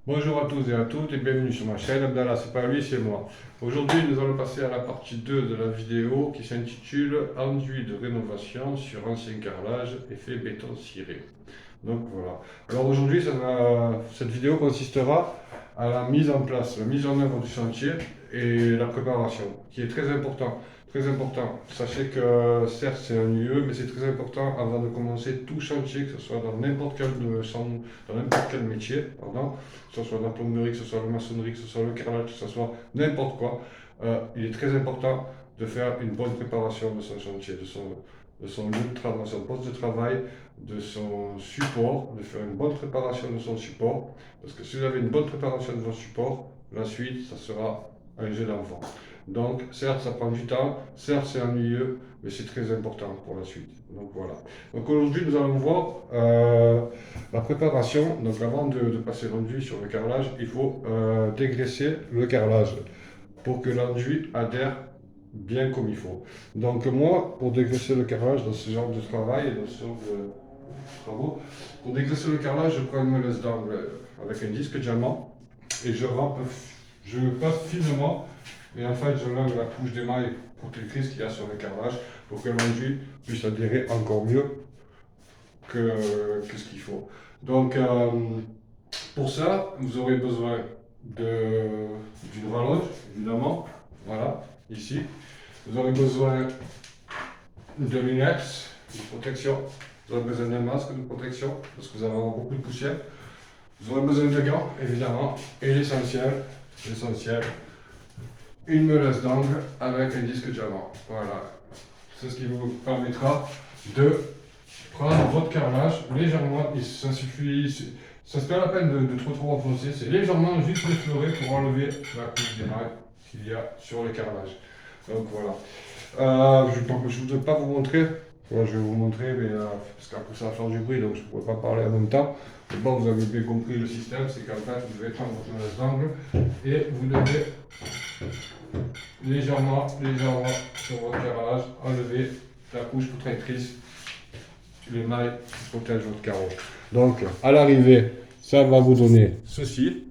Bonjour à tous et à toutes et bienvenue sur ma chaîne. Abdallah, c'est pas lui, c'est moi. Aujourd'hui, nous allons passer à la partie 2 de la vidéo qui s'intitule Enduit de rénovation sur ancien carrelage effet béton ciré. Donc voilà. Alors aujourd'hui, cette vidéo consistera à la mise en place, la mise en œuvre du chantier et la préparation, qui est très important. Très important. Sachez que certes c'est un UE, mais c'est très important avant de commencer tout chantier, que ce soit dans dans n'importe quel métier, pardon, que ce soit dans la plomberie, que ce soit la maçonnerie, que ce soit le carrelage, que ce soit n'importe quoi. Il est très important de faire une bonne préparation de son chantier, de son lieu de travail, son poste de travail, de son support, de faire une bonne préparation de son support. Parce que si vous avez une bonne préparation de votre support, la suite, ça sera un jeu d'enfant. Donc, certes, ça prend du temps, certes, c'est ennuyeux, mais c'est très important pour la suite. Donc, voilà. Donc, aujourd'hui, nous allons voir la préparation. Donc, avant de passer l'enduit sur le carrelage, il faut dégraisser le carrelage pour que l'enduit adhère bien comme il faut. Donc, moi, pour dégraisser le carrelage dans ce genre de travail et dans ce genre de travaux, pour dégraisser le carrelage, je prends une meuleuse d'angle avec un disque diamant et je passe finement et en fait je lève la couche d'émail protectrice qu'il y a sur le carrelage pour que l'enduit puisse adhérer encore mieux que ce qu'il faut. Donc pour ça, vous aurez besoin d'une rallonge, évidemment, voilà, ici. Vous aurez besoin de lunettes, de protection. Vous aurez besoin d'un masque de protection parce que vous allez avoir beaucoup de poussière. Vous aurez besoin de gants, évidemment. Et l'essentiel, une meuleuse d'angle avec un disque diamant. Voilà. C'est ce qui vous permettra de prendre votre carrelage légèrement. Ça suffit, ça se fait la peine de trop enfoncer. C'est légèrement juste effleuré pour enlever la couche d'émail qu'il y a sur le carrelage. Donc voilà. Je ne voudrais pas vous montrer. Voilà, je vais vous montrer, mais parce qu'après ça va faire du bruit, donc je ne pourrais pas parler en même temps. Mais bon, vous avez bien compris le système, c'est qu'en fait, vous devez prendre votre meuleuse d'angle et vous devez légèrement sur votre carrelage enlever la couche protectrice, l'émail qui protège votre carreau. Donc, à l'arrivée, ça va vous donner ceci.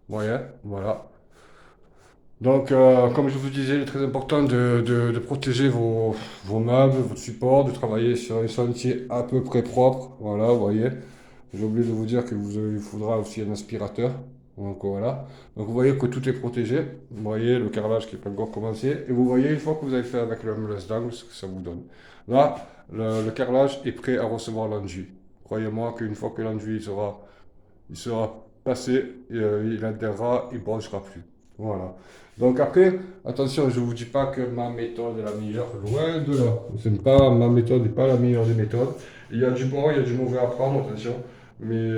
Vous voyez, voilà. Donc, comme je vous disais, il est très important de protéger vos meubles, votre support, de travailler sur un chantier à peu près propre. Voilà, vous voyez. J'ai oublié de vous dire qu'il vous faudra aussi un aspirateur. Donc voilà. Donc vous voyez que tout est protégé. Vous voyez le carrelage qui n'est pas encore commencé. Et vous voyez une fois que vous avez fait avec le meuleuse d'angle ce que ça vous donne. Là, le carrelage est prêt à recevoir l'enduit. Croyez-moi qu'une fois que l'enduit il sera passé, il adhérera, il ne branchera plus. Voilà. Donc après, attention, je ne vous dis pas que ma méthode est la meilleure, loin de là. Ma méthode n'est pas la meilleure des méthodes. Il y a du bon, il y a du mauvais à prendre, attention. Mais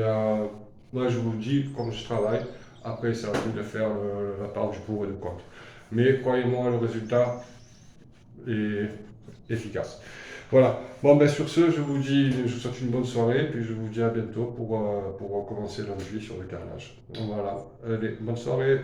moi, je vous dis comme je travaille. Après, c'est à vous de faire la part du pour et du contre. Mais croyez-moi, le résultat est efficace. Voilà. Bon, ben sur ce, je vous souhaite une bonne soirée, puis je vous dis à bientôt pour recommencer l'enduit sur le carrelage. Voilà. Allez, bonne soirée.